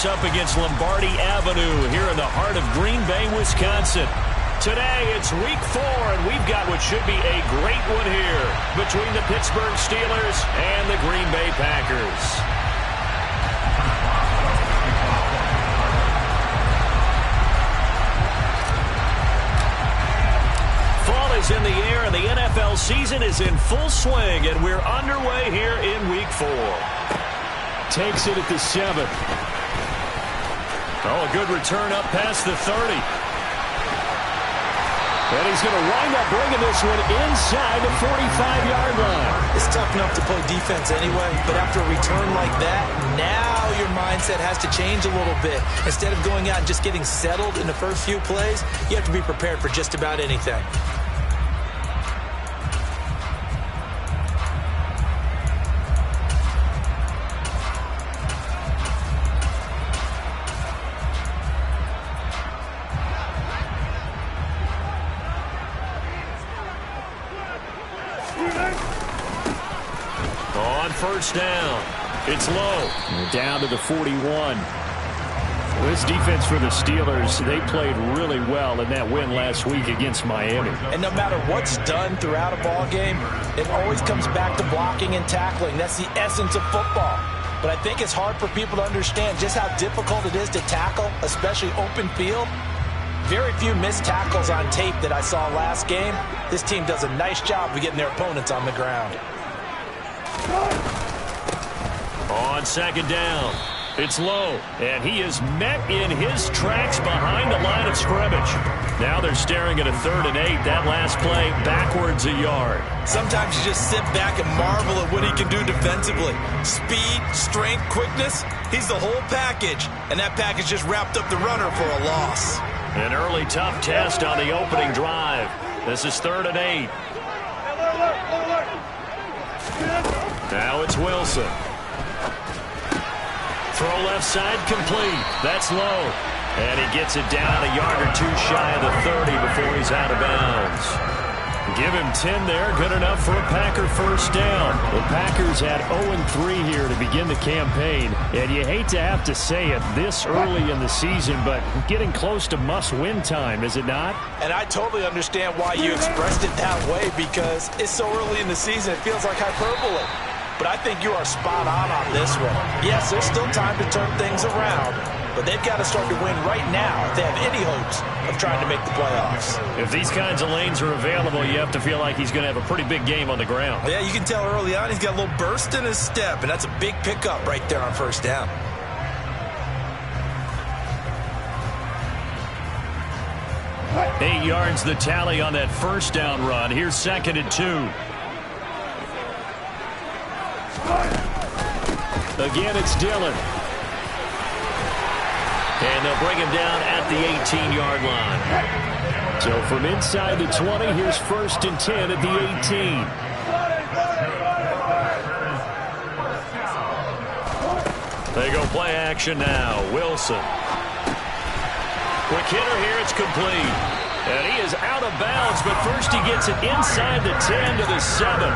us up against Lombardi Avenue here in the heart of Green Bay, Wisconsin. Today, it's Week 4, and we've got what should be a great one here between the Pittsburgh Steelers and the Green Bay Packers. Fall is in the air, and the NFL season is in full swing, and we're underway here in Week 4. Takes it at the 7. Oh, a good return up past the 30. And he's going to wind up bringing this one inside the 45-yard line. It's tough enough to play defense anyway, but after a return like that, now your mindset has to change a little bit. Instead of going out and just getting settled in the first few plays, you have to be prepared for just about anything. First down. It's low. Down to the 41. This defense for the Steelers, they played really well in that win last week against Miami. And no matter what's done throughout a ball game, it always comes back to blocking and tackling. That's the essence of football. But I think it's hard for people to understand just how difficult it is to tackle, especially open field. Very few missed tackles on tape that I saw last game. This team does a nice job of getting their opponents on the ground. On second down, it's low, and he is met in his tracks behind the line of scrimmage. Now they're staring at a 3rd and 8. That last play, backwards a yard. Sometimes you just sit back and marvel at what he can do defensively. Speed, strength, quickness, he's the whole package. And that package just wrapped up the runner for a loss. An early tough test on the opening drive. This is 3rd and 8. Now it's Wilson. Throw left side complete. That's low. And he gets it down a yard or two shy of the 30 before he's out of bounds. Give him 10 there. Good enough for a Packer first down. The Packers had 0-3 here to begin the campaign. And you hate to have to say it this early in the season, but getting close to must-win time, is it not? And I totally understand why you expressed it that way, because it's so early in the season, it feels like hyperbole. But I think you are spot on this one. Yes, there's still time to turn things around, but they've got to start to win right now if they have any hopes of trying to make the playoffs. If these kinds of lanes are available, you have to feel like he's going to have a pretty big game on the ground. Yeah, you can tell early on he's got a little burst in his step, and that's a big pickup right there on first down. Eight yards the tally on that first down run. Here's 2nd and 2. Again, it's Dillon. And they'll bring him down at the 18-yard line. So from inside the 20, here's 1st and 10 at the 18. They go play action now. Wilson. Quick hitter here. It's complete. And he is out of bounds, but first he gets it inside the 10 to the 7.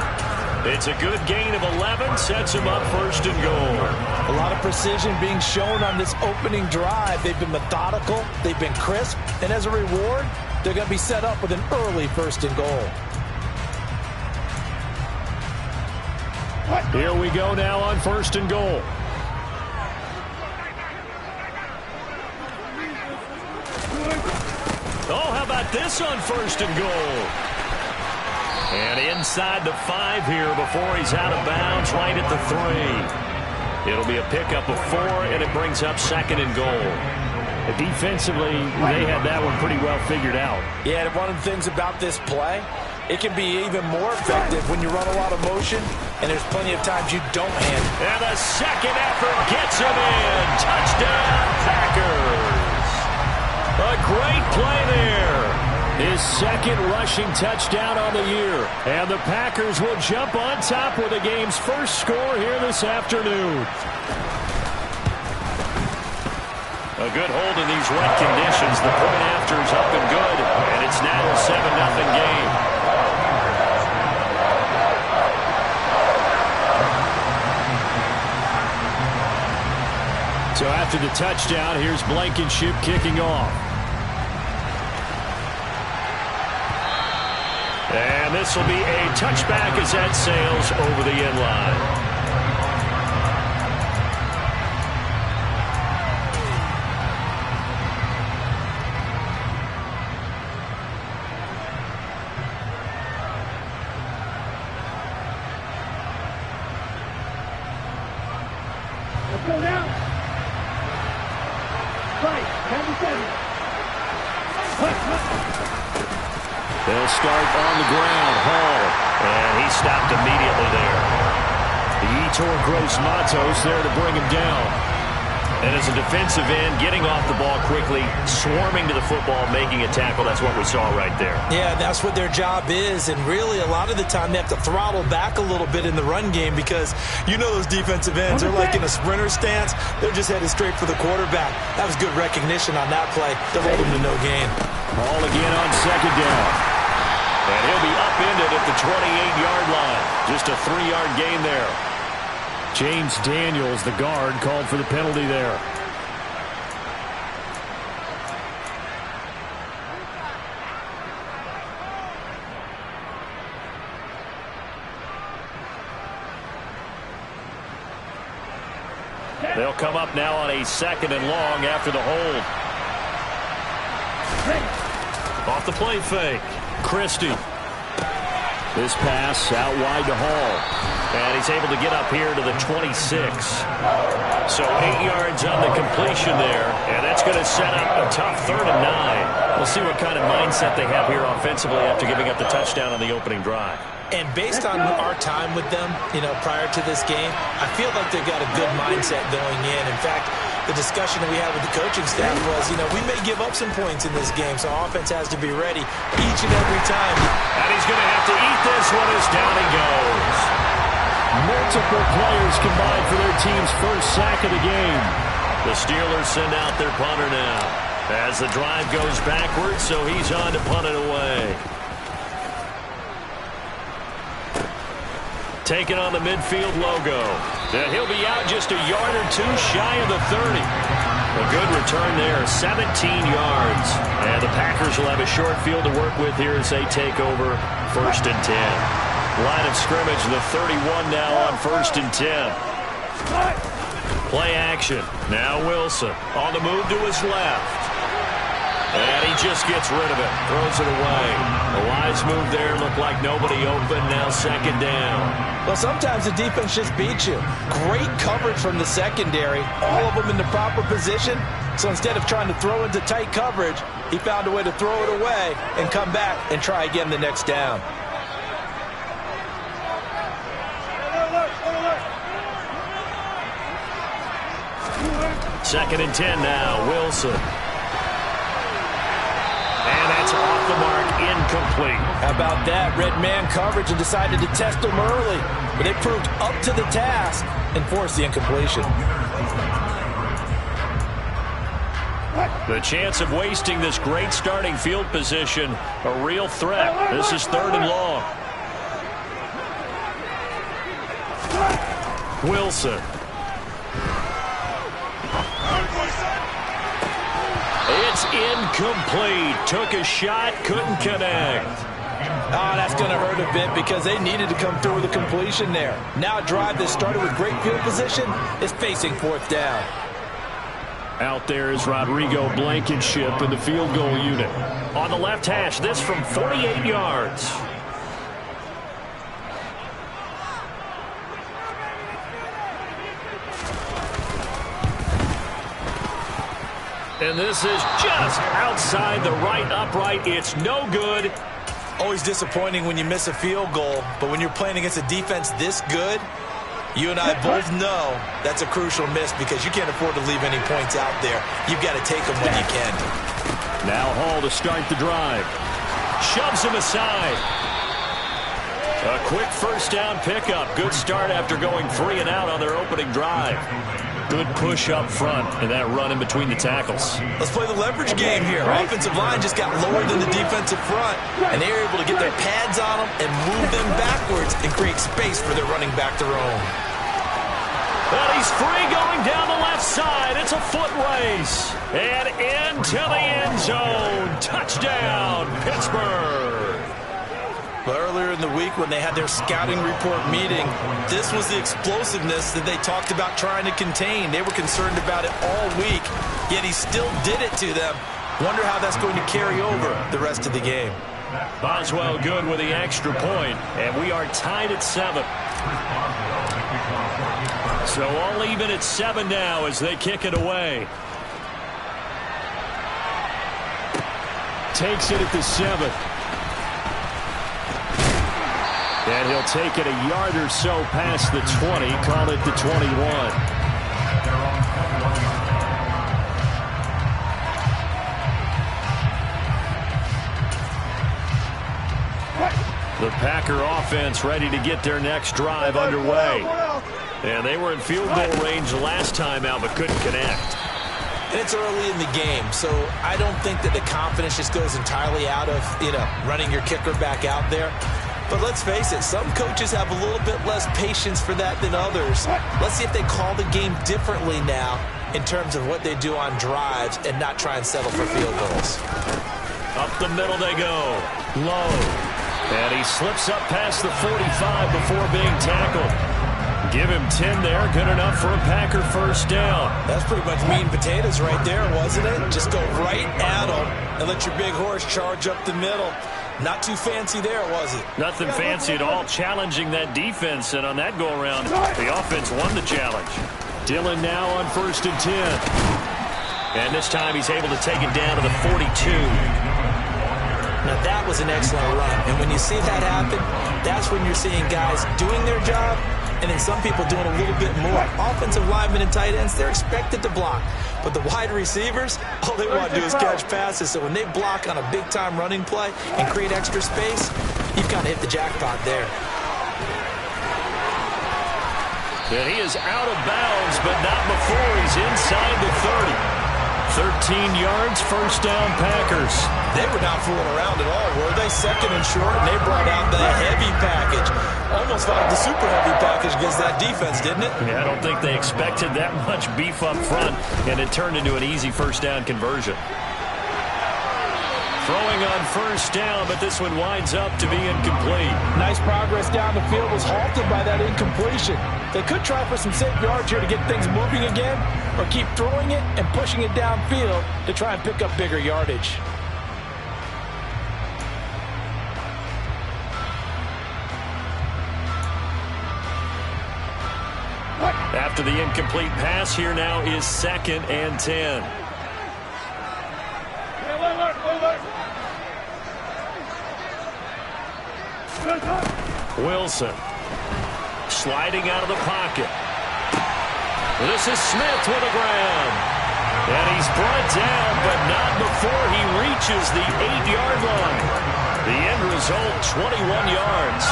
It's a good gain of 11, sets him up 1st and goal. A lot of precision being shown on this opening drive. They've been methodical, they've been crisp, and as a reward, they're going to be set up with an early 1st and goal. Here we go now on 1st and goal. Oh, how about this on 1st and goal? And inside the 5 here before he's out of bounds, right at the 3. It'll be a pickup of 4, and it brings up 2nd and goal. Defensively, they had that one pretty well figured out. Yeah, and one of the things about this play, it can be even more effective when you run a lot of motion, and there's plenty of times you don't hand. And the second effort gets him in. Touchdown, Packers. A great play there. His 2nd rushing touchdown on the year. And the Packers will jump on top with the game's first score here this afternoon. A good hold in these wet conditions. The point after is up and good. And it's now a 7-0 game. So after the touchdown, here's Blankenship kicking off. And this will be a touchback as that sails over the end line. Let's go now. Right, 10-7. They'll start on the ground. Hall. And he stopped immediately there. The Yetur Gross Matos there to bring him down. And as a defensive end, getting off the ball quickly, swarming to the football, making a tackle. That's what we saw right there. Yeah, that's what their job is. And really, a lot of the time, they have to throttle back a little bit in the run game because you know those defensive ends, they're like in a sprinter stance. They're just headed straight for the quarterback. That was good recognition on that play to hold him to no gain. Ball again on second down. And he'll be upended at the 28-yard line. Just a 3-yard gain there. James Daniels, the guard, called for the penalty there. They'll come up now on a 2nd and long after the hold. Off the play fake. Christie. This pass out wide to Hall. And he's able to get up here to the 26. So 8 yards on the completion there. And that's going to set up a tough 3rd and 9. We'll see what kind of mindset they have here offensively after giving up the touchdown on the opening drive. And based on our time with them, prior to this game, I feel like they've got a good mindset going in. In fact, the discussion that we had with the coaching staff was, we may give up some points in this game, so our offense has to be ready each and every time. And he's going to have to eat this one as down he goes. Multiple players combined for their team's first sack of the game. The Steelers send out their punter now as the drive goes backwards, so he's on to punt it away. Taking on the midfield logo. And he'll be out just a yard or two shy of the 30. A good return there, 17 yards. And the Packers will have a short field to work with here as they take over 1st and 10. Line of scrimmage, the 31 now on 1st and 10. Play action. Now Wilson on the move to his left. And he just gets rid of it. Throws it away. A wise move there. Looked like nobody open. Now 2nd down. Well, sometimes the defense just beats you. Great coverage from the secondary. All of them in the proper position. So instead of trying to throw into tight coverage, he found a way to throw it away and come back and try again the next down. Second and 10 now. Wilson. And that's off the mark, incomplete. How about that? Red man coverage and decided to test them early. But they proved up to the task and forced the incompletion. The chance of wasting this great starting field position, a real threat. This is 3rd and long. Wilson. It's incomplete. Took a shot, couldn't connect. Oh, that's going to hurt a bit because they needed to come through with a completion there. Now a drive that started with great field position is facing 4th down. Out there is Rodrigo Blankenship in the field goal unit. On the left hash, this from 48 yards. And this is just outside the right upright. It's no good. Always disappointing when you miss a field goal, but when you're playing against a defense this good, you and I both know that's a crucial miss because you can't afford to leave any points out there. You've got to take them when you can. Now Hall to start the drive. Shoves him aside. A quick 1st down pickup. Good start after going 3 and out on their opening drive. Good push up front and that run in between the tackles. Let's play the leverage game here. Offensive line just got lower than the defensive front, and they were able to get their pads on them and move them backwards and create space for their running back to roam. And he's free going down the left side. It's a foot race. And into the end zone. Touchdown, Pittsburgh. But earlier in the week when they had their scouting report meeting, this was the explosiveness that they talked about trying to contain. They were concerned about it all week, yet he still did it to them. Wonder how that's going to carry over the rest of the game. Boswell good with the extra point, and we are tied at 7. So all even at 7 now as they kick it away. Takes it at the 7. And he'll take it a yard or so past the 20, call it the 21. The Packer offense ready to get their next drive underway. And they were in field goal range last time out, but couldn't connect. And it's early in the game, so I don't think that the confidence just goes entirely out of, running your kicker back out there. But let's face it, some coaches have a little bit less patience for that than others. Let's see if they call the game differently now in terms of what they do on drives and not try and settle for field goals. Up the middle they go. Low. And he slips up past the 45 before being tackled. Give him 10 there. Good enough for a Packer first down. That's pretty much meat and potatoes right there, wasn't it? Just go right at him and let your big horse charge up the middle. Not too fancy there, was it? Nothing fancy at all. Challenging that defense, and on that go-around, the offense won the challenge. Dillon now on 1st and 10. And this time he's able to take it down to the 42. Now that was an excellent run. And when you see that happen, that's when you're seeing guys doing their job and then some people doing a little bit more. Offensive linemen and tight ends, they're expected to block. But the wide receivers, all they want to do is catch passes. So when they block on a big-time running play and create extra space, you've kind of hit the jackpot there. And he is out of bounds, but not before he's inside the 30. 13 yards, first down Packers. They were not fooling around at all, were they? 2nd and short, and they brought out the heavy package. Almost like the super heavy package against that defense, didn't it? Yeah, I don't think they expected that much beef up front, and it turned into an easy first down conversion. Throwing on first down, but this one winds up to be incomplete. Nice progress down the field was halted by that incompletion. They could try for some safe yards here to get things moving again, or keep throwing it and pushing it downfield to try and pick up bigger yardage. After the incomplete pass, here now is 2nd and 10. Wilson sliding out of the pocket. This is Smith with a grab. And he's brought down, but not before he reaches the 8-yard line. The end result, 21 yards.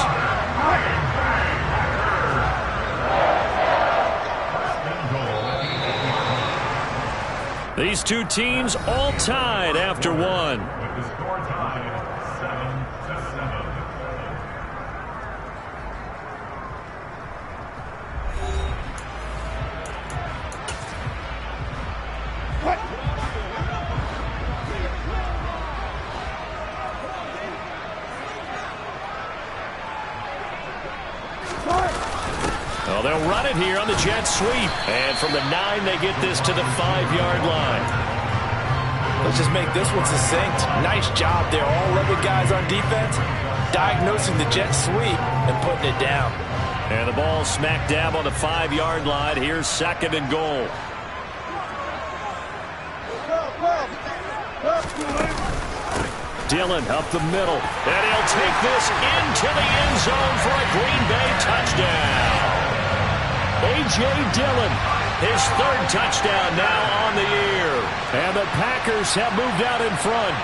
These two teams all tied after one. With the score tied at 7-7. Well, they'll run it here on the jet sweep. And from the 9, they get this to the 5-yard line. Let's just make this one succinct. Nice job there. All 11 guys on defense diagnosing the jet sweep and putting it down. And the ball smack dab on the 5-yard line. Here's 2nd and goal. Dillon up the middle. And he'll take this into the end zone for a Green Bay touchdown. A.J. Dillon, his 3rd touchdown now on the year. And the Packers have moved out in front.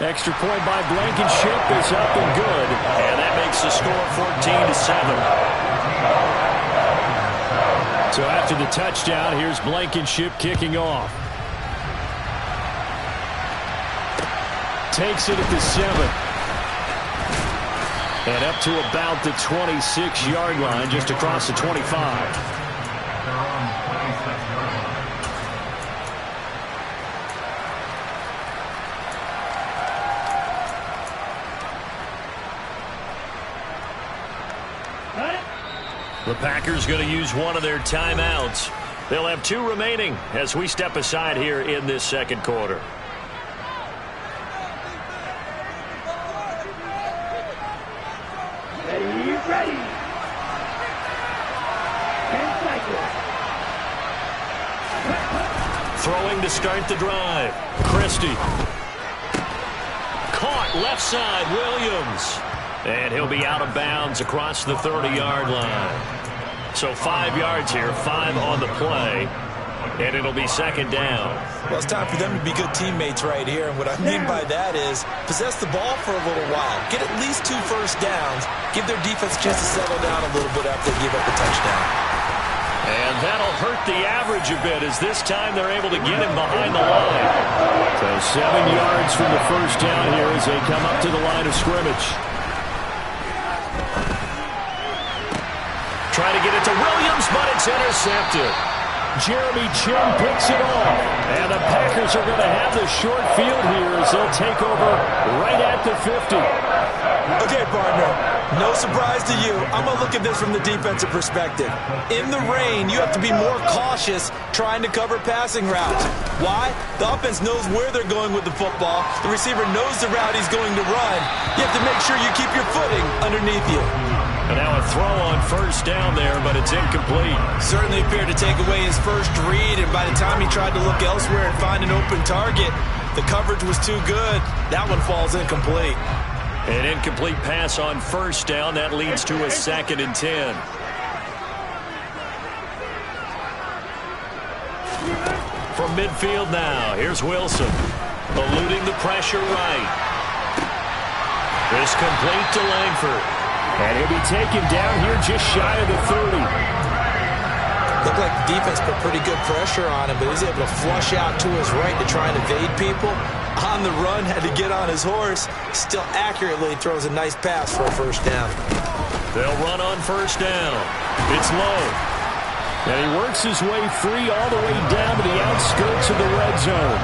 Extra point by Blankenship is up and good. And that makes the score 14-7. So after the touchdown, here's Blankenship kicking off. Takes it at the 7. And up to about the 26-yard line, just across the 25. They're on 26-yard line. The Packers going to use one of their timeouts. They'll have 2 remaining as we step aside here in this second quarter. Ready. 10 seconds. Throwing to start the drive. Christie. Caught left side, Williams. And he'll be out of bounds across the 30-yard line. So 5 yards here, 5 on the play. And it'll be second down. Well, it's time for them to be good teammates right here. And what I mean by that is possess the ball for a little while. Get at least 2 first downs. Give their defense a chance to settle down a little bit after they give up a touchdown. And that'll hurt the average a bit as this time they're able to get him behind the line. So 7 yards from the first down here as they come up to the line of scrimmage. Try to get it to Williams, but it's intercepted. Jeremy Chin picks it off. And the Packers are going to have the short field here as they'll take over right at the 50. Okay, partner, no surprise to you. I'm going to look at this from the defensive perspective. In the rain, you have to be more cautious trying to cover passing routes. Why? The offense knows where they're going with the football. The receiver knows the route he's going to run. You have to make sure you keep your footing underneath you. And now a throw on first down there, but it's incomplete. Certainly appeared to take away his first read, and by the time he tried to look elsewhere and find an open target, the coverage was too good. That one falls incomplete. An incomplete pass on first down. That leads to a 2nd and 10. From midfield now, here's Wilson. Eluding the pressure right. This complete to Langford. And he'll be taken down here just shy of the 30. Looked like the defense put pretty good pressure on him, but he's able to flush out to his right to try and evade people. On the run, had to get on his horse. Still accurately throws a nice pass for a first down. They'll run on first down. It's low. And he works his way free all the way down to the outskirts of the red zone.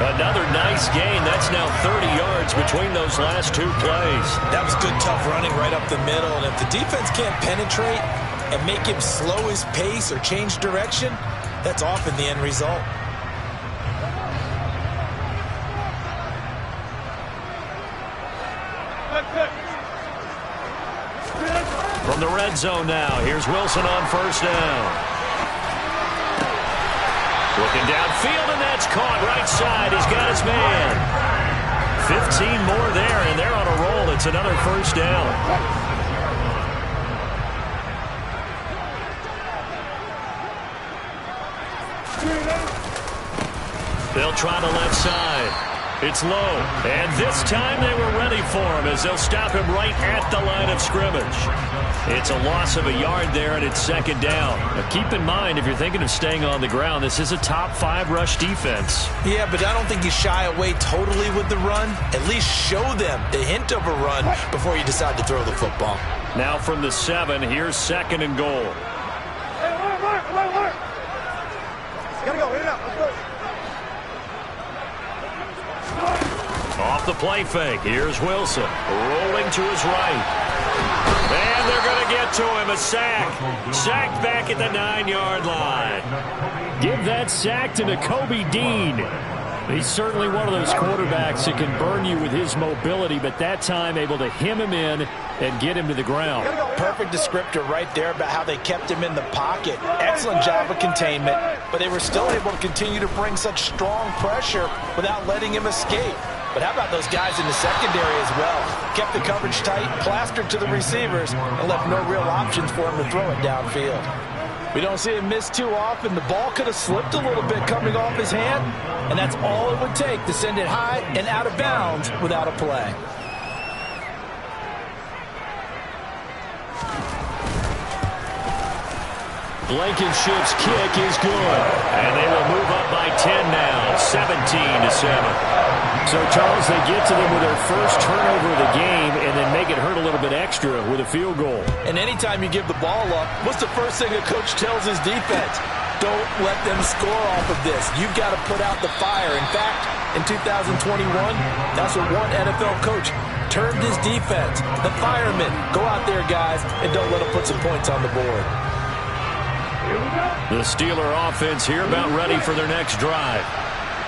Another nice gain. That's now 30 yards between those last 2 plays. That was good, tough running right up the middle. And if the defense can't penetrate and make him slow his pace or change direction, that's often the end result. From the red zone now, here's Wilson on first down. Looking downfield, and that's caught right side. He's got his man. 15 more there, and they're on a roll. It's another first down. They'll try the left side. It's low, and this time they were ready for him as they'll stop him right at the line of scrimmage. It's a loss of a yard there, and it's second down. Now keep in mind, if you're thinking of staying on the ground, this is a top 5 rush defense. Yeah, but I don't think you shy away totally with the run. At least show them the hint of a run before you decide to throw the football. Now from the 7, here's 2nd and goal. Hey, alert. Gotta go, in and out, let's go. Off the play fake, here's Wilson, rolling to his right. And they're going to get to him, a sack. Sacked back at the 9-yard line. Give that sack to Nakobe Dean. He's certainly one of those quarterbacks that can burn you with his mobility, but that time able to hem him in and get him to the ground. Perfect descriptor right there about how they kept him in the pocket. Excellent job of containment, but they were still able to continue to bring such strong pressure without letting him escape. But how about those guys in the secondary as well? Kept the coverage tight, plastered to the receivers, and left no real options for him to throw it downfield. We don't see him miss too often. The ball could have slipped a little bit coming off his hand, and that's all it would take to send it high and out of bounds without a play. Blankenship's kick is good. And they will move up by 10 now, 17-7. So, Charles, they get to them with their first turnover of the game and then make it hurt a little bit extra with a field goal. And anytime you give the ball up, what's the first thing a coach tells his defense? Don't let them score off of this. You've got to put out the fire. In fact, in 2021, that's what one NFL coach termed his defense. The firemen. Go out there, guys, and don't let them put some points on the board. The Steeler offense here about ready for their next drive.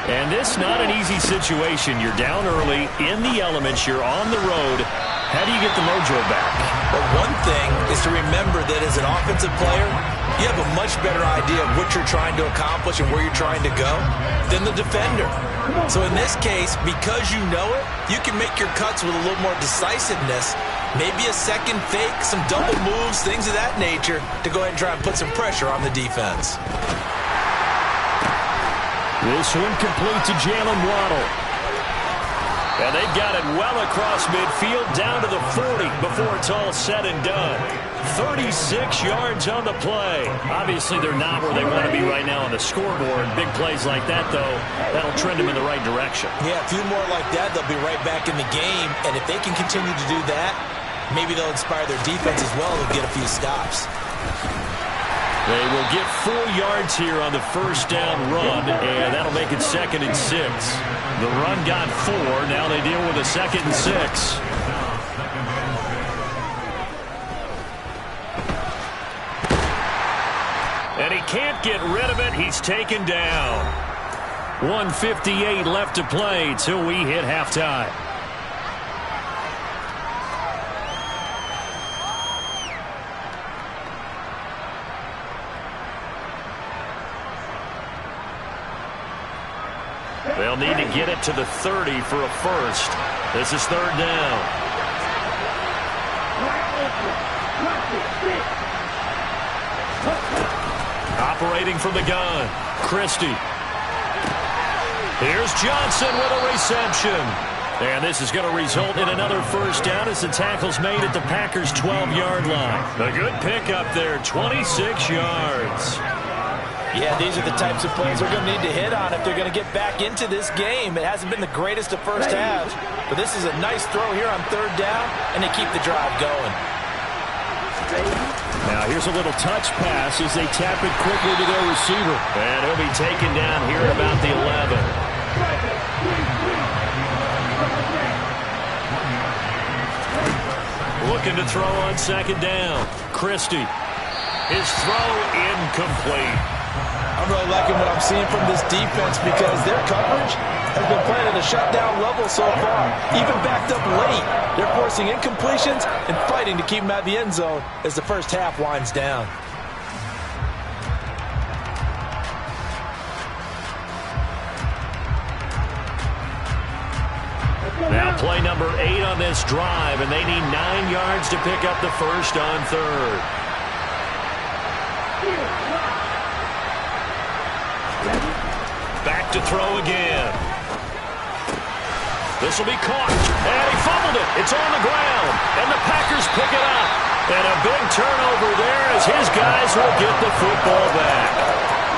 And this not an easy situation. You're down early, in the elements, you're on the road. How do you get the mojo back? Well, one thing is to remember that as an offensive player, you have a much better idea of what you're trying to accomplish and where you're trying to go than the defender. So in this case, because you know it, you can make your cuts with a little more decisiveness, maybe a second fake, some double moves, things of that nature, to go ahead and try and put some pressure on the defense. This one complete to Jalen Waddle. And they've got it well across midfield, down to the 40 before it's all said and done. 36 yards on the play. Obviously, they're not where they want to be right now on the scoreboard. Big plays like that, though, that'll trend them in the right direction. Yeah, a few more like that, they'll be right back in the game. And if they can continue to do that, maybe they'll inspire their defense as well and get a few stops. They will get 4 yards here on the first down run, and that'll make it 2nd and 6. The run got 4. Now they deal with a 2nd and 6. And he can't get rid of it. He's taken down. 1:58 left to play till we hit halftime. They'll need to get it to the 30 for a first. This is 3rd down. Operating from the gun, Christie. Here's Johnson with a reception. And this is going to result in another first down as the tackle's made at the Packers' 12-yard line. A good pickup there, 26 yards. Yeah, these are the types of plays they're going to need to hit on if they're going to get back into this game. It hasn't been the greatest of first halves, but this is a nice throw here on 3rd down, and they keep the drive going. Now here's a little touch pass as they tap it quickly to their receiver. And he'll be taken down here at about the 11. Looking to throw on 2nd down. Christie. His throw incomplete. I'm really liking what I'm seeing from this defense because their coverage has been playing at a shutdown level so far. Even backed up late, they're forcing incompletions and fighting to keep them out of the end zone as the first half winds down. Now play number 8 on this drive, and they need 9 yards to pick up the first on 3rd. Back to throw again. This will be caught. And he fumbled it. It's on the ground. And the Packers pick it up. And a big turnover there as his guys will get the football back.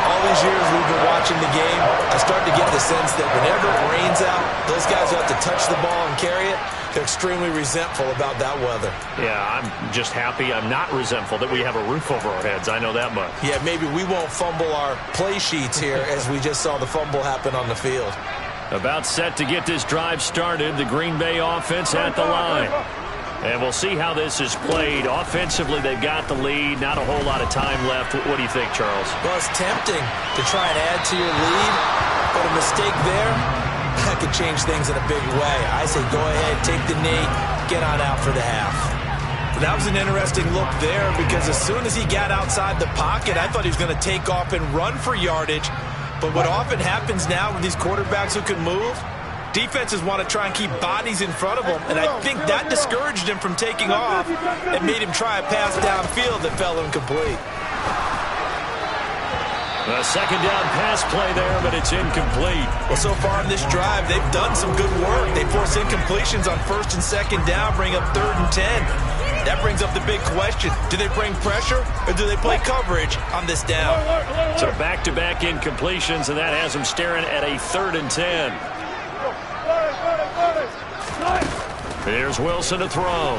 All these years we've been watching the game, I start to get the sense that whenever it rains out, those guys who have to touch the ball and carry it, they're extremely resentful about that weather. Yeah, I'm just happy I'm not resentful that we have a roof over our heads. I know that much. Yeah, maybe we won't fumble our play sheets here as we just saw the fumble happen on the field. About set to get this drive started, the Green Bay offense at the line. And we'll see how this is played. Offensively, they've got the lead. Not a whole lot of time left. What do you think, Charles? Well, it's tempting to try and add to your lead, but a mistake there, that could change things in a big way. I say go ahead, take the knee, get on out for the half. That was an interesting look there because as soon as he got outside the pocket, I thought he was going to take off and run for yardage. But what often happens now with these quarterbacks who can move, defenses want to try and keep bodies in front of them, and I think that discouraged him from taking off and made him try a pass downfield that fell incomplete. A 2nd down pass play there, but it's incomplete. Well, so far in this drive, they've done some good work. They force incompletions on 1st and 2nd down, bring up 3rd and 10. That brings up the big question. Do they bring pressure or do they play coverage on this down? So back-to-back incompletions, and that has them staring at a 3rd and 10. Here's Wilson to throw.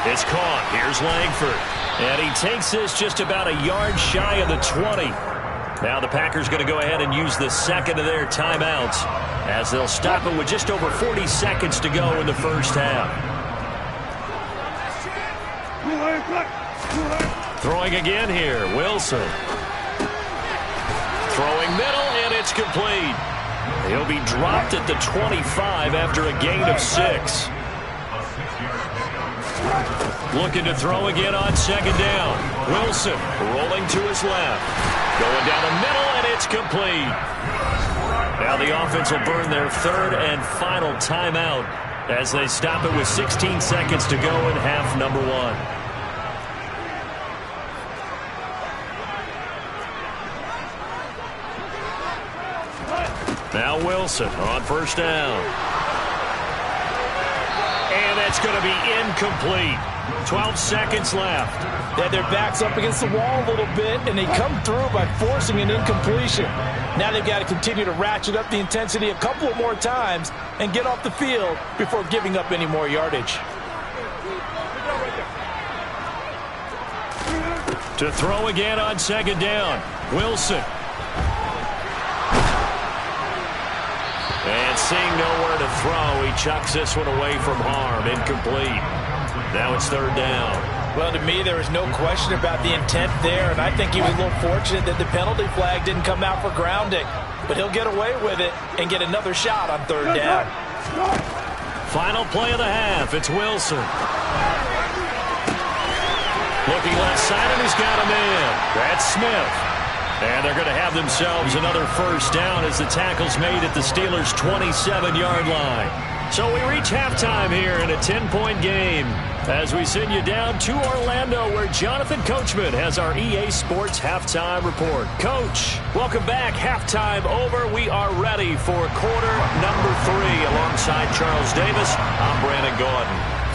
It's caught. Here's Langford. And he takes this just about a yard shy of the 20. Now the Packers going to go ahead and use the second of their timeouts as they'll stop it with just over 40 seconds to go in the first half. Throwing again here, Wilson. Throwing middle, and it's complete. He'll be dropped at the 25 after a gain of 6. Looking to throw again on 2nd down. Wilson rolling to his left. Going down the middle, and it's complete. Now the offense will burn their 3rd and final timeout as they stop it with 16 seconds to go in half number 1. Now Wilson on 1st down. And that's going to be incomplete. 12 seconds left. They had their backs up against the wall a little bit, and they come through by forcing an incompletion. Now they've got to continue to ratchet up the intensity a couple of more times and get off the field before giving up any more yardage. To throw again on 2nd down. Wilson. And seeing nowhere to throw, he chucks this one away from harm. Incomplete. Now it's 3rd down. Well, to me, there is no question about the intent there, and I think he was a little fortunate that the penalty flag didn't come out for grounding. But he'll get away with it and get another shot on 3rd down. Final play of the half. It's Wilson. Looking left side, and he's got him in. That's Smith. And they're going to have themselves another 1st down as the tackle's made at the Steelers' 27-yard line. So we reach halftime here in a 10-point game as we send you down to Orlando, where Jonathan Coachman has our EA Sports halftime report. Coach, welcome back. Halftime over. We are ready for quarter number 3 alongside Charles Davis. I'm Brandon Gaudin.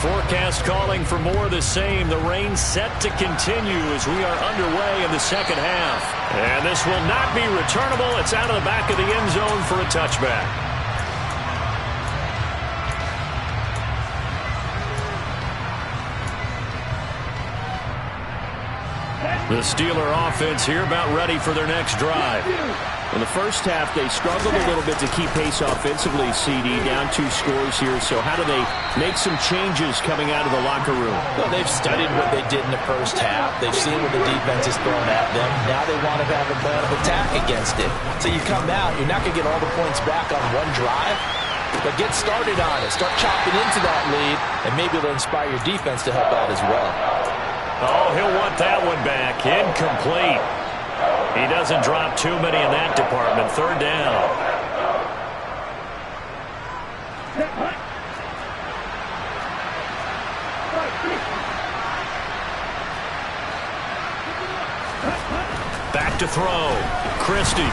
Forecast calling for more of the same. The rain set to continue as we are underway in the second half. And this will not be returnable. It's out of the back of the end zone for a touchback. The Steeler offense here about ready for their next drive. In the first half, they struggled a little bit to keep pace offensively, CD, down 2 scores here. So how do they make some changes coming out of the locker room? Well, they've studied what they did in the first half. They've seen what the defense has thrown at them. Now they want to have a plan of attack against it. So you come out, you're not going to get all the points back on one drive, but get started on it. Start chopping into that lead, and maybe it'll inspire your defense to help out as well. Oh, he'll want that one back. Incomplete. He doesn't drop too many in that department. 3rd down. Back to throw. Christie.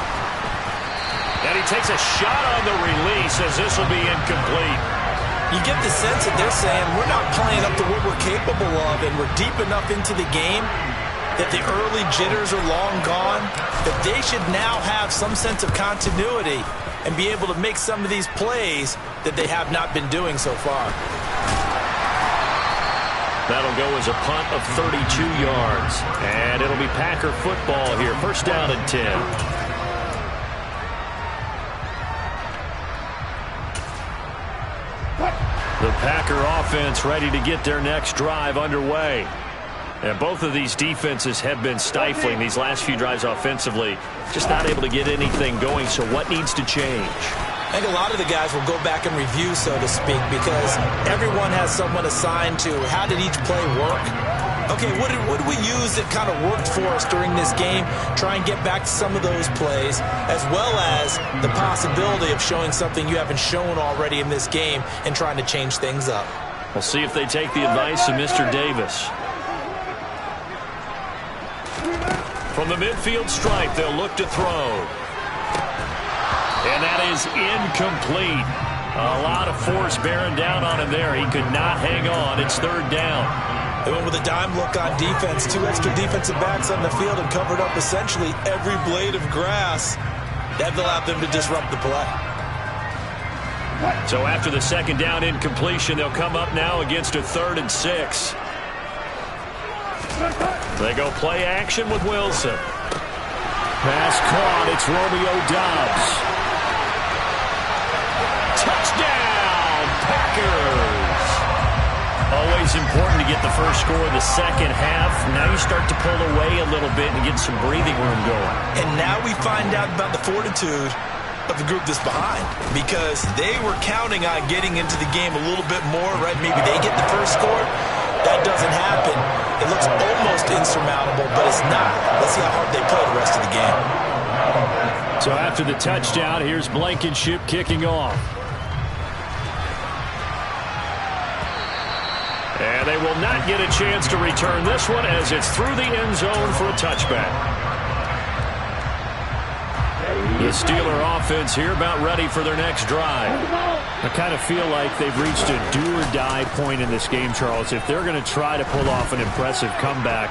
And he takes a shot on the release as this will be incomplete. You get the sense that they're saying we're not playing up to what we're capable of, and we're deep enough into the game that the early jitters are long gone, that they should now have some sense of continuity and be able to make some of these plays that they have not been doing so far. That'll go as a punt of 32 yards. And it'll be Packer football here. 1st down and 10. The Packer offense ready to get their next drive underway. And both of these defenses have been stifling these last few drives offensively. Just not able to get anything going, so what needs to change? I think a lot of the guys will go back and review, so to speak, because everyone has someone assigned to how did each play work. Okay, what did we use that kind of worked for us during this game? Try and get back to some of those plays, as well as the possibility of showing something you haven't shown already in this game and trying to change things up. We'll see if they take the advice of Mr. Davis. From the midfield stripe, they'll look to throw. And that is incomplete. A lot of force bearing down on him there. He could not hang on. It's third down. They went with a dime look on defense. 2 extra defensive backs on the field and covered up essentially every blade of grass. That allowed them to disrupt the play. So after the second down incompletion, they'll come up now against a 3rd and 6. They go play action with Wilson. Pass caught. It's Romeo Doubs. Touchdown, Packers. Always important to get the first score of the second half. Now you start to pull away a little bit and get some breathing room going. And now we find out about the fortitude of the group that's behind, because they were counting on getting into the game a little bit more, right? Maybe they get the first score. That doesn't happen. It looks almost insurmountable, but it's not. Let's see how hard they play the rest of the game. So after the touchdown, here's Blankenship kicking off. And they will not get a chance to return this one as it's through the end zone for a touchback. The Steeler offense here about ready for their next drive. I kind of feel like they've reached a do-or-die point in this game, Charles. If they're going to try to pull off an impressive comeback,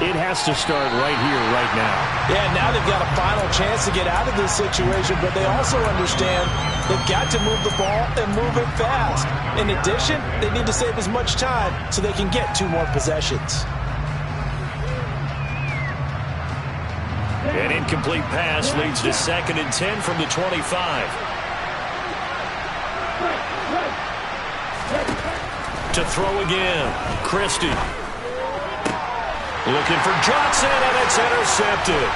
it has to start right here, right now. Yeah, now they've got a final chance to get out of this situation, but they also understand they've got to move the ball and move it fast. In addition, they need to save as much time so they can get 2 more possessions. An incomplete pass leads to 2nd and 10 from the 25. To throw again, Christie. Looking for Johnson, and it's intercepted.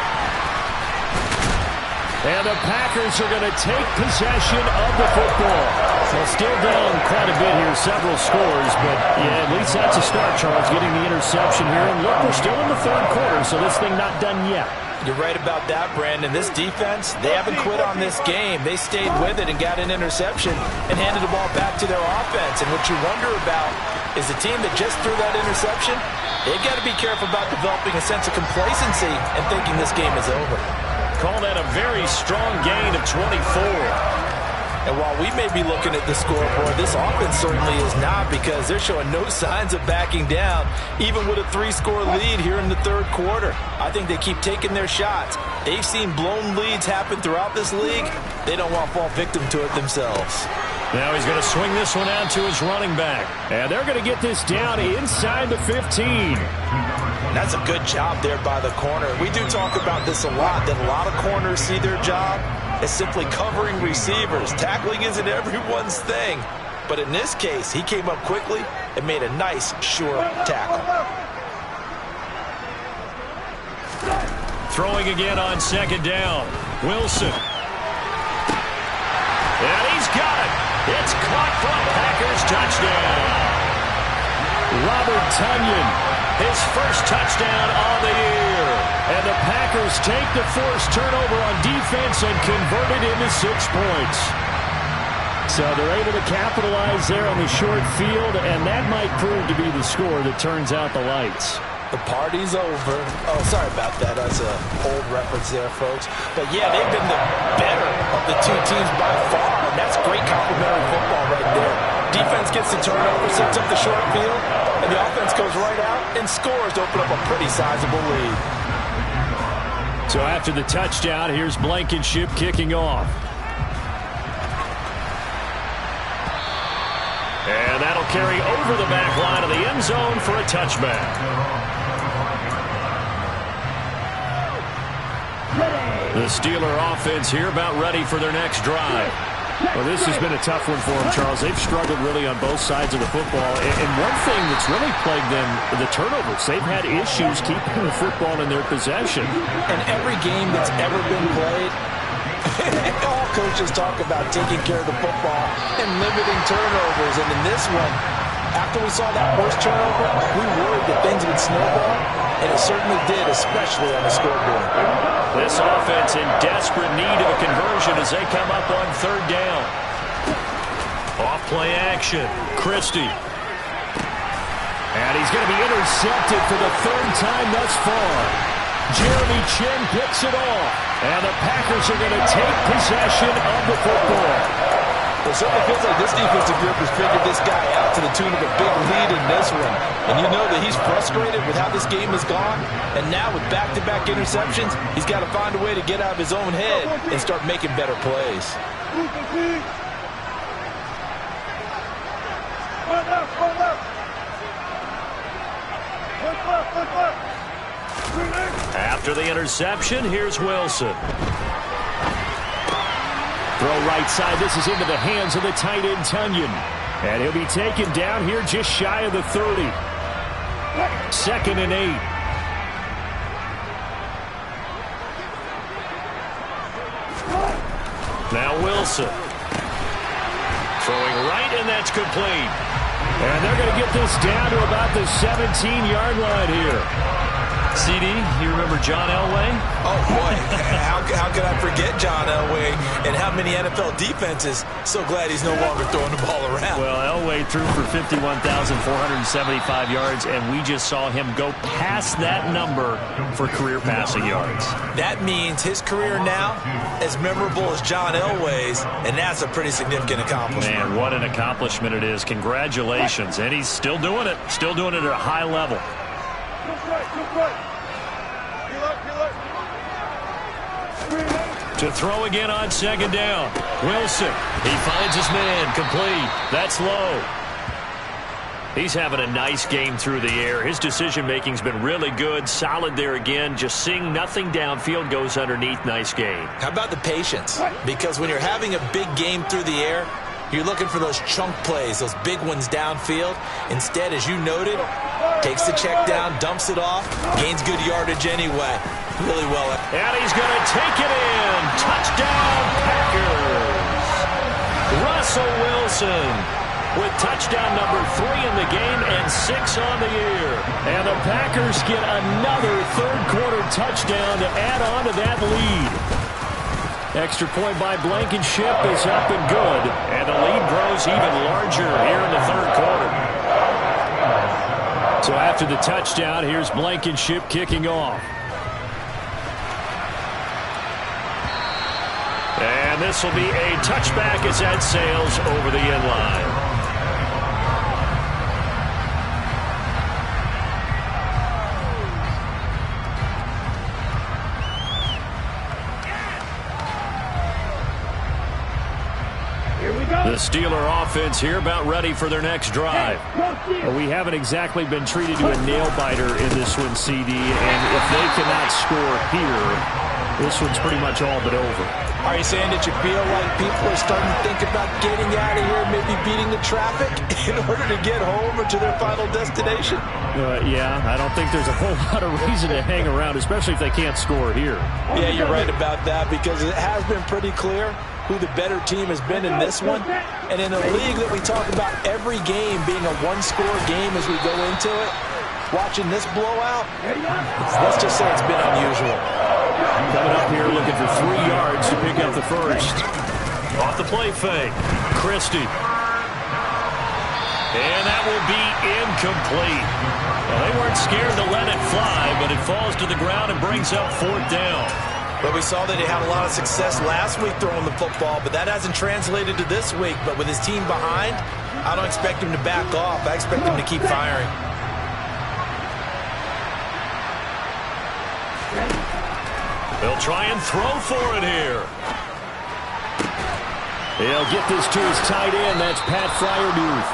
And the Packers are going to take possession of the football. So still down quite a bit here, several scores, but yeah, at least that's a start, Charles, getting the interception here. And look, we're still in the 3rd quarter, so this thing not done yet. You're right about that, Brandon. This defense, they haven't quit on this game. They stayed with it and got an interception and handed the ball back to their offense. And what you wonder about is the team that just threw that interception, they've got to be careful about developing a sense of complacency and thinking this game is over. Call that a very strong gain of 24. And while we may be looking at the scoreboard, this offense certainly is not, because they're showing no signs of backing down, even with a 3-score lead here in the 3rd quarter. I think they keep taking their shots. They've seen blown leads happen throughout this league. They don't want to fall victim to it themselves. Now he's going to swing this one out to his running back. And they're going to get this down inside the 15. That's a good job there by the corner. We do talk about this a lot, that a lot of corners see their job as simply covering receivers. Tackling isn't everyone's thing. But in this case, he came up quickly and made a nice, sure tackle. Throwing again on 2nd down. Wilson. And he's got it. It's caught for a Packers touchdown. Robert Tonyan, his first touchdown on the year. And the Packers take the forced turnover on defense and convert it into 6 points. So they're able to capitalize there on the short field, and that might prove to be the score that turns out the lights. The party's over. Oh, sorry about that. That's an old reference there, folks. But, yeah, they've been the better of the 2 teams by far, and that's great complimentary football right there. Defense gets the turnover, sets up the short field, and the offense goes right out and scores to open up a pretty sizable lead. So after the touchdown, here's Blankenship kicking off. And that'll carry over the back line of the end zone for a touchback. The Steeler offense here about ready for their next drive. Well, this has been a tough one for them, Charles. They've struggled really on both sides of the football. And one thing that's really plagued them, the turnovers. They've had issues keeping the football in their possession. And every game that's ever been played, all coaches talk about taking care of the football and limiting turnovers. And in this one, after we saw that first turnover, we worried that things would snowball, and it certainly did, especially on the scoreboard. This offense in desperate need of a conversion as they come up on 3rd down. Off play action, Christie. And he's going to be intercepted for the 3rd time thus far. Jeremy Chin picks it off. And the Packers are going to take possession of the football. It certainly feels like this defensive group has figured this guy out to the tune of a big lead in this one. And you know that he's frustrated with how this game has gone. And now with back-to-back interceptions, he's got to find a way to get out of his own head and start making better plays. After the interception, here's Wilson. Throw right side. This is into the hands of the tight end, Tunyon. And he'll be taken down here just shy of the 30. 2nd and 8. Now Wilson. Throwing right, and that's complete. And they're going to get this down to about the 17-yard line here. CD, you remember John Elway? Oh, boy. How could I forget John Elway and how many NFL defenses? So glad he's no longer throwing the ball around. Well, Elway threw for 51,475 yards, and we just saw him go past that number for career passing yards. That means his career now as memorable as John Elway's, and that's a pretty significant accomplishment. Man, what an accomplishment it is. Congratulations. And he's still doing it. Still doing it at a high level. To throw again on 2nd down. Wilson. He finds his man. Complete. That's low. He's having a nice game through the air. His decision-making's been really good. Solid there again. Just seeing nothing downfield, goes underneath. Nice game. How about the patience? Because when you're having a big game through the air, you're looking for those chunk plays, those big ones downfield. Instead, as you noted, takes the check down, dumps it off, gains good yardage anyway. Really well. And he's going to take it in. Touchdown, Packers. Russell Wilson with touchdown number 3 in the game and 6 on the year. And the Packers get another third-quarter touchdown to add on to that lead. Extra point by Blankenship is up and good. And the lead grows even larger here in the third quarter. So after the touchdown, here's Blankenship kicking off. And this will be a touchback as that sails over the end line. The Steeler offense here about ready for their next drive. Well, we haven't exactly been treated to a nail-biter in this one, CD. And if they cannot score here, this one's pretty much all but over. Are you saying that you feel like people are starting to think about getting out of here, maybe beating the traffic in order to get home or to their final destination? Yeah, I don't think there's a whole lot of reason to hang around, especially if they can't score here. Yeah, you're right about that, because it has been pretty clear who the better team has been in this one. And in a league that we talk about every game being a one-score game as we go into it, watching this blowout, let's just say it's been unusual. Coming up here looking for 3 yards to pick up the first. Off the play fake. Christie. And that will be incomplete. Well, they weren't scared to let it fly, but it falls to the ground and brings up 4th down. But we saw that he had a lot of success last week throwing the football, but that hasn't translated to this week. But with his team behind, I don't expect him to back off. I expect him to keep firing. They'll try and throw for it here. He'll get this to his tight end. That's Pat Freiermuth.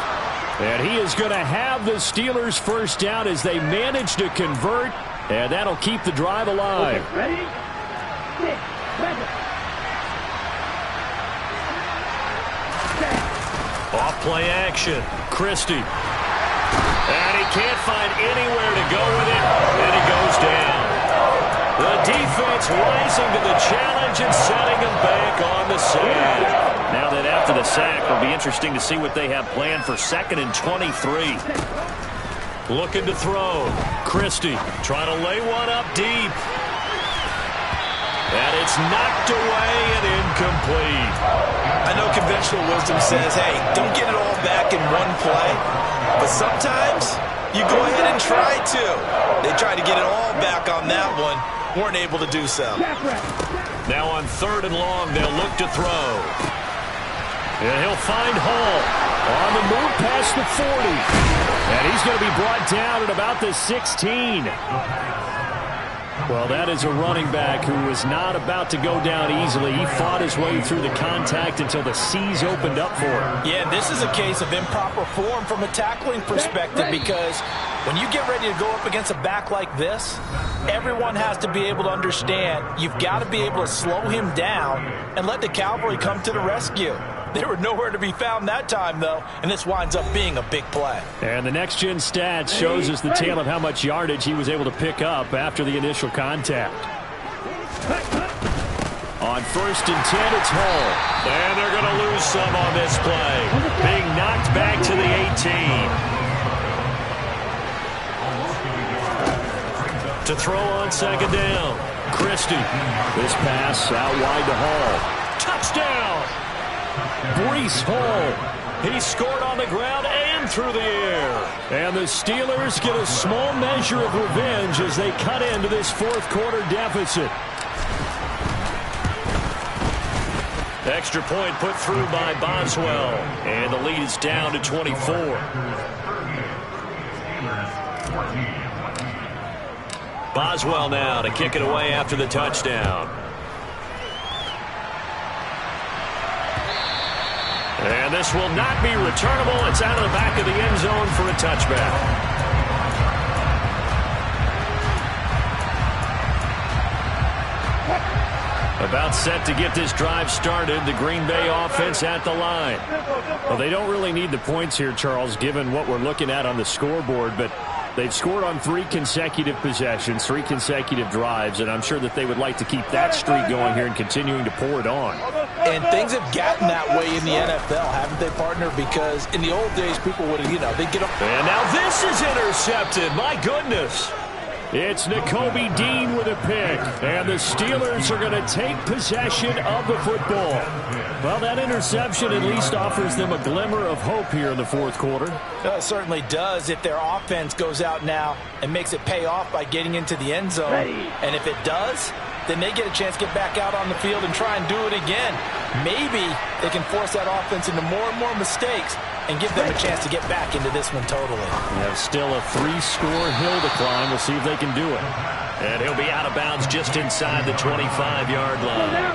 And he is going to have the Steelers first down as they manage to convert. And that'll keep the drive alive. Okay, ready? Off play action. Christie. And he can't find anywhere to go with it. And he goes down. The defense rising to the challenge and setting him back on the sack. Now that after the sack, it'll be interesting to see what they have planned for 2nd and 23. Looking to throw. Christie trying to lay one up deep. And it's knocked away and incomplete. I know conventional wisdom says, hey, don't get it all back in one play. But sometimes you go ahead and try to. They tried to get it all back on that one. Weren't able to do so. Now on 3rd and long, they'll look to throw. And he'll find Hall on the move past the 40. And he's going to be brought down at about the 16. Well, that is a running back who was not about to go down easily. He fought his way through the contact until the seas opened up for him. Yeah, this is a case of improper form from a tackling perspective, because when you get ready to go up against a back like this, everyone has to be able to understand you've got to be able to slow him down and let the cavalry come to the rescue. They were nowhere to be found that time, though, and this winds up being a big play. And the next-gen stats shows us the tale of how much yardage he was able to pick up after the initial contact. On 1st and 10, it's Hall. And they're going to lose some on this play. Being knocked back to the 18. To throw on 2nd down. Christie. This pass out wide to Hall. Touchdown! Breece Hall. He scored on the ground and through the air. And the Steelers get a small measure of revenge as they cut into this 4th quarter deficit. Extra point put through by Boswell. And the lead is down to 24. Boswell now to kick it away after the touchdown. And this will not be returnable. It's out of the back of the end zone for a touchback. About set to get this drive started. The Green Bay offense at the line. Well, they don't really need the points here, Charles, given what we're looking at on the scoreboard, but they've scored on 3 consecutive possessions, 3 consecutive drives, and I'm sure that they would like to keep that streak going here and continuing to pour it on. And things have gotten that way in the NFL, haven't they, partner? Because in the old days, people would, they'd get up. And now this is intercepted. My goodness. It's Nakobe Dean with a pick, and the Steelers are going to take possession of the football. Well, that interception at least offers them a glimmer of hope here in the 4th quarter. It certainly does if their offense goes out now and makes it pay off by getting into the end zone. And if it does, then they get a chance to get back out on the field and try and do it again. Maybe they can force that offense into more and more mistakes and give them a chance to get back into this one totally. Still a 3-score hill to climb. We'll see if they can do it. And he'll be out of bounds just inside the 25-yard line.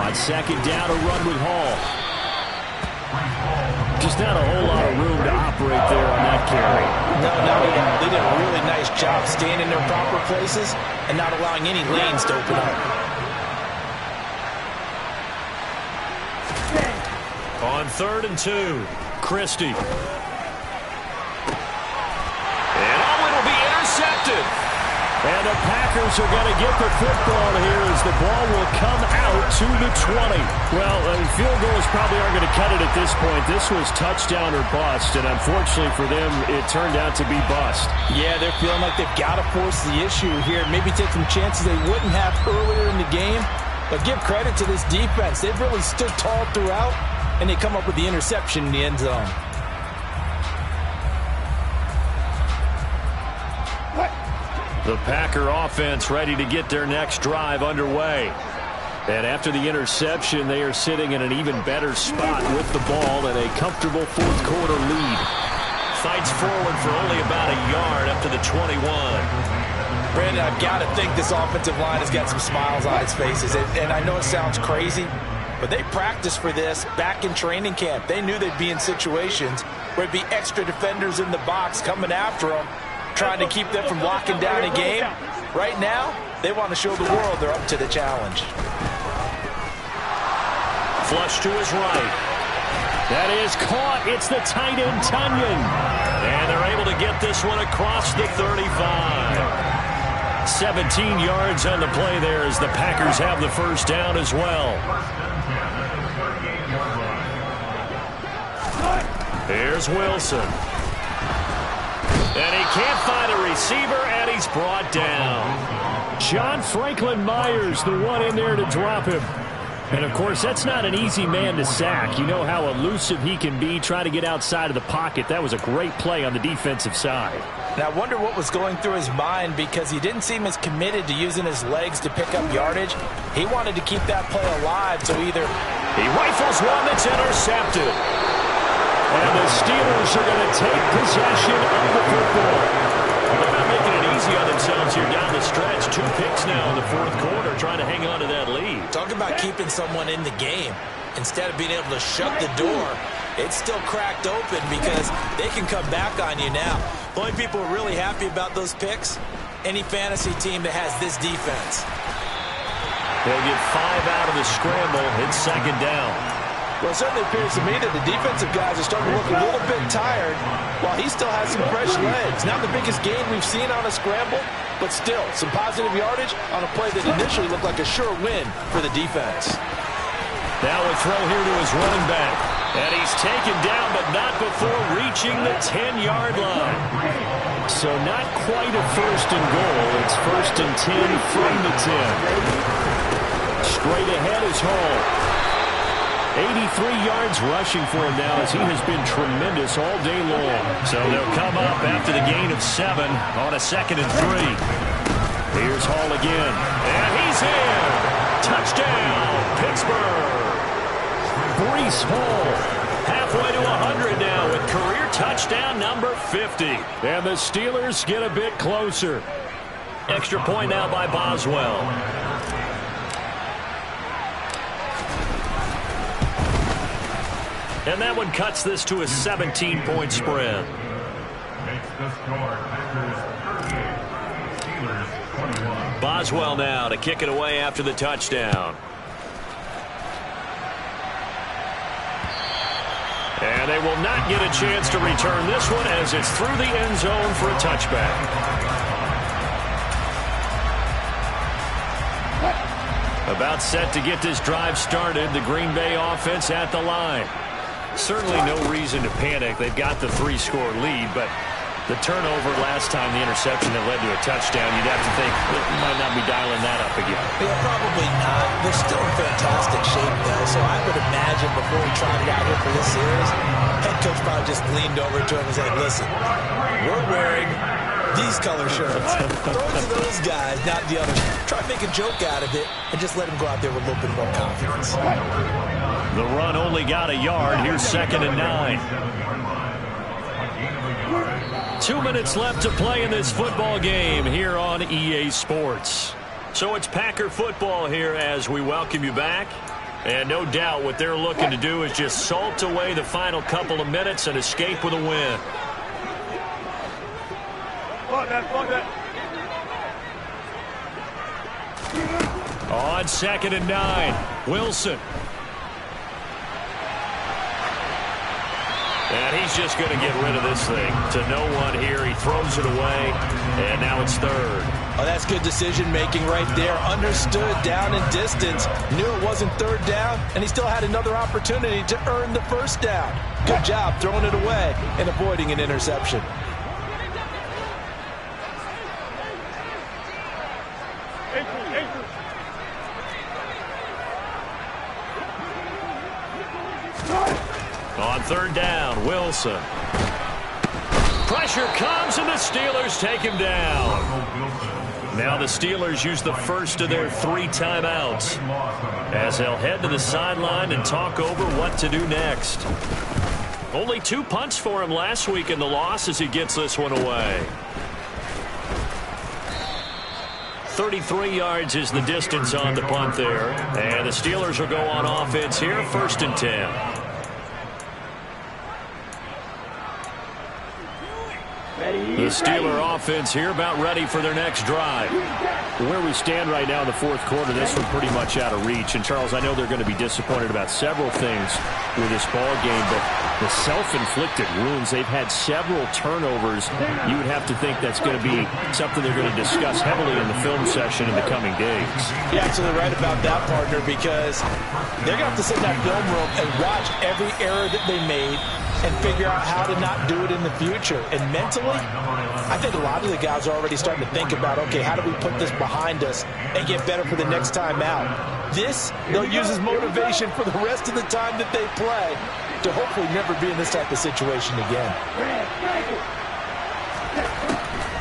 On 2nd down, a run with Hall. Just not a whole lot of room to operate there on that carry. No, they did a really nice job staying in their proper places and not allowing any lanes to open up. On 3rd and 2, Christie. And it'll be intercepted. And the Packers are going to get the football here as the ball will come out to the 20. Well, field goals probably aren't going to cut it at this point. This was touchdown or bust, and unfortunately for them, it turned out to be bust. Yeah, they're feeling like they've got to force the issue here. Maybe take some chances they wouldn't have earlier in the game. But give credit to this defense. They've really stood tall throughout, and they come up with the interception in the end zone. The Packer offense ready to get their next drive underway. And after the interception, they are sitting in an even better spot with the ball and a comfortable 4th quarter lead. Fights forward for only about a yard up to the 21. Brandon, I've got to think this offensive line has got some smiles on its faces. And I know it sounds crazy, but they practiced for this back in training camp. They knew they'd be in situations where it'd be extra defenders in the box coming after them, trying to keep them from locking down a game. Right now, they want to show the world they're up to the challenge. Flush to his right. That is caught. It's the tight end, Tunyon. And they're able to get this one across the 35. 17 yards on the play there as the Packers have the first down as well. Here's Wilson. And he can't find a receiver, and he's brought down. John Franklin Myers, the one in there to drop him. And, of course, that's not an easy man to sack. You know how elusive he can be, trying to get outside of the pocket. That was a great play on the defensive side. And I wonder what was going through his mind, because he didn't seem as committed to using his legs to pick up yardage. He wanted to keep that play alive, so either he rifles one that's intercepted. And the Steelers are going to take possession of the football. They're not making it easy on themselves here down the stretch. 2 picks now in the fourth quarter, trying to hang on to that lead. Talk about keeping someone in the game. Instead of being able to shut the door, it's still cracked open because they can come back on you now. The only people who are really happy about those picks, any fantasy team that has this defense. They'll get 5 out of the scramble. It's second down. Well, it certainly appears to me that the defensive guys are starting to look a little bit tired while he still has some fresh legs. Not the biggest gain we've seen on a scramble, but still some positive yardage on a play that initially looked like a sure win for the defense. Now a throw here to his running back. And he's taken down, but not before reaching the 10-yard line. So not quite a first and goal. It's first and 10 from the 10. Straight ahead is Hall. 83 yards rushing for him now, as he has been tremendous all day long. So they'll come up after the gain of 7 on a 2nd and 3. Here's Hall again. And he's in. Touchdown, Pittsburgh. Breece Hall. Halfway to 100 now with career touchdown number 50. And the Steelers get a bit closer. Extra point now by Boswell. And that one cuts this to a 17-point spread. Makes the score Packers 38, Steelers 21. Boswell now to kick it away after the touchdown. And they will not get a chance to return this one, as it's through the end zone for a touchback. About set to get this drive started, the Green Bay offense at the line. Certainly no reason to panic. They've got the 3-score lead, but the turnover last time, the interception that led to a touchdown, you'd have to think that you might not be dialing that up again. Yeah, probably not. They're still in fantastic shape, though, so I would imagine before he tried it out here for this series, head coach probably just leaned over to him and said, listen, we're wearing these color shirts. Throw it to those guys, not the others. Try to make a joke out of it and just let them go out there with a little bit more confidence. The run only got a yard. Here's 2nd and 9. 2 minutes left to play in this football game here on EA Sports. So it's Packer football here as we welcome you back. And no doubt what they're looking to do is just salt away the final couple of minutes and escape with a win. On 2nd and 9, Wilson. And he's just going to get rid of this thing to no one here. He throws it away, and now it's 3rd. Oh, that's good decision-making right there. Understood down and distance. Knew it wasn't 3rd down, and he still had another opportunity to earn the 1st down. Good job throwing it away and avoiding an interception. On 3rd down, Wilson. Pressure comes, and the Steelers take him down. Now the Steelers use the first of their 3 timeouts as they'll head to the sideline and talk over what to do next. Only 2 punts for him last week in the loss as he gets this one away. 33 yards is the distance on the punt there. And the Steelers will go on offense here, 1st and 10. The Steeler offense here about ready for their next drive. Where we stand right now in the 4th quarter, this one pretty much out of reach. And, Charles, I know they're going to be disappointed about several things with this ball game, but the self-inflicted wounds, they've had several turnovers. You would have to think that's going to be something they're going to discuss heavily in the film session in the coming days. You're absolutely right about that, partner, because they're going to have to sit in that film room and watch every error that they made and figure out how to not do it in the future. And mentally, I think a lot of the guys are already starting to think about, okay, how do we put this behind us and get better for the next time out? This, they'll use as motivation for the rest of the time that they play to hopefully never be in this type of situation again.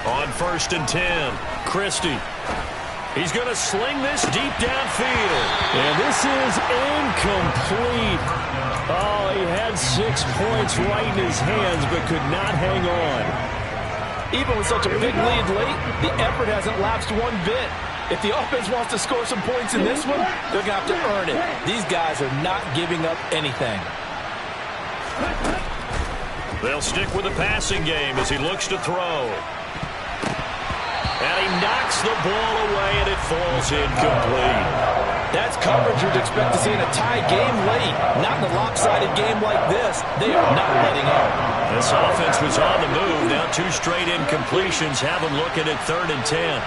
On 1st and 10, Christie. He's going to sling this deep downfield. And this is incomplete. Oh, he had 6 points right in his hands, but could not hang on. Even with such a big lead late, the effort hasn't lapsed one bit. If the offense wants to score some points in this one, they're going to have to earn it. These guys are not giving up anything. They'll stick with the passing game as he looks to throw. And he knocks the ball away, and it falls incomplete. That's coverage you'd expect to see in a tie game late. Not in a lopsided game like this. They are not letting up. This offense was on the move. Now 2 straight incompletions have them looking at 3rd and 10.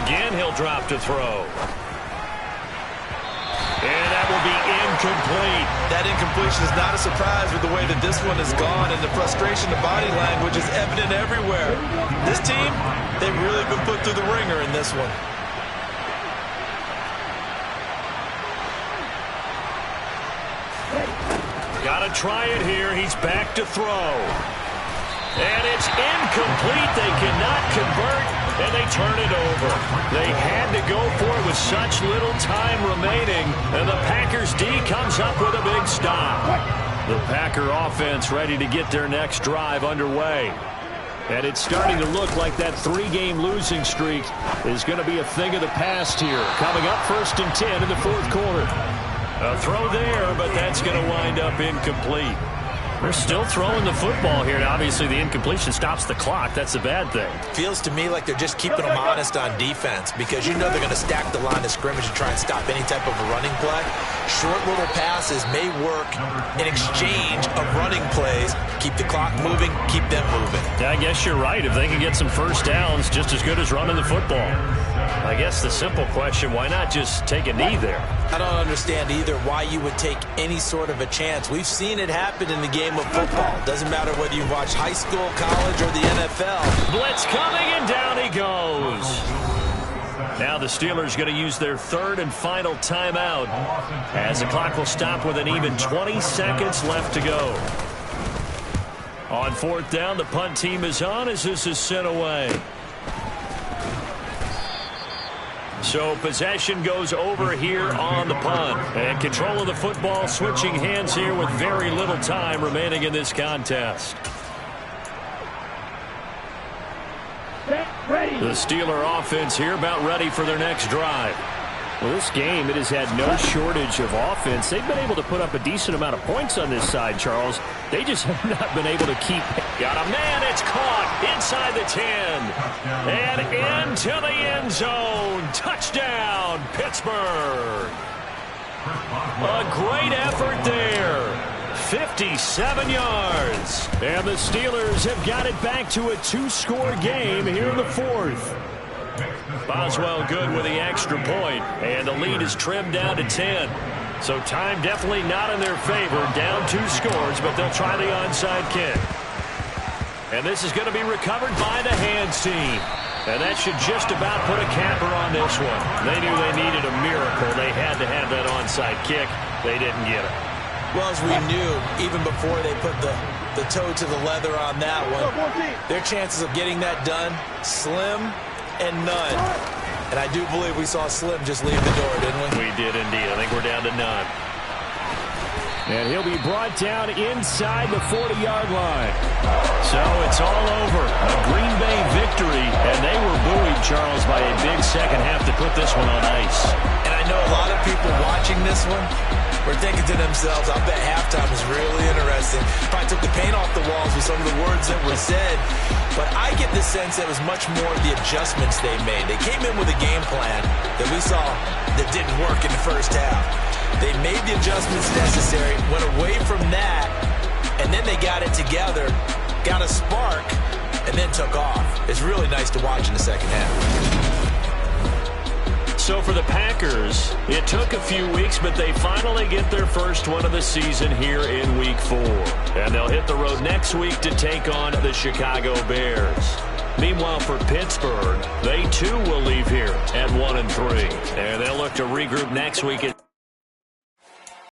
Again, he'll drop to throw. And that will be incomplete. That incompletion is not a surprise with the way that this one is gone, and the frustration, the body language is evident everywhere. This team, they've really been put through the ringer in this one. Got to try it here. He's back to throw. And it's incomplete. They cannot convert, and they turn it over. They had to go for it with such little time remaining, and the Packers D comes up with a big stop. The Packer offense ready to get their next drive underway. And it's starting to look like that 3-game losing streak is going to be a thing of the past here. Coming up 1st and 10 in the 4th quarter. A throw there, but that's going to wind up incomplete. They're still throwing the football here. Now, obviously, the incompletion stops the clock. That's a bad thing. Feels to me like they're just keeping them honest on defense because you know they're going to stack the line of scrimmage and try and stop any type of a running play. Short little passes may work in exchange of running plays. Keep the clock moving, keep them moving. Yeah, I guess you're right. If they can get some first downs, just as good as running the football. I guess the simple question, why not just take a knee there? I don't understand either why you would take any sort of a chance. We've seen it happen in the game of football. Doesn't matter whether you watch high school, college, or the NFL. Blitz coming, and down he goes. Now the Steelers going to use their 3rd and final timeout as the clock will stop with an even 20 seconds left to go. On 4th down, the punt team is on as this is sent away. So possession goes over here on the punt. And control of the football switching hands here with very little time remaining in this contest. The Steeler offense here about ready for their next drive. Well, this game, it has had no shortage of offense. They've been able to put up a decent amount of points on this side, Charles. They just have not been able to keep. Got a man, it's caught inside the 10. And into the end zone. Touchdown, Pittsburgh. A great effort there. 57 yards. And the Steelers have got it back to a 2-score game here in the 4th. Boswell good with the extra point, and the lead is trimmed down to 10. So time definitely not in their favor. Down 2 scores, but they'll try the onside kick. And this is going to be recovered by the hands team. And that should just about put a capper on this one. They knew they needed a miracle. They had to have that onside kick. They didn't get it. Well, as we knew, even before they put the toe to the leather on that one, their chances of getting that done, slim and none. And I do believe we saw Slim just leave the door, didn't we? We did indeed. I think we're down to none. And he'll be brought down inside the 40-yard line. So it's all over. A Green Bay victory, and they were buoyed, Charles, by a big second half to put this one on ice. And I know a lot of people watching this one were thinking to themselves, I bet halftime was really interesting. Probably took the paint off the walls with some of the words that were said. But I get the sense that it was much more the adjustments they made. They came in with a game plan that we saw that didn't work in the first half. They made the adjustments necessary, went away from that, and then they got it together, got a spark, and then took off. It's really nice to watch in the second half. So for the Packers, it took a few weeks, but they finally get their first one of the season here in Week 4. And they'll hit the road next week to take on the Chicago Bears. Meanwhile, for Pittsburgh, they too will leave here at 1-3. And they'll look to regroup next week.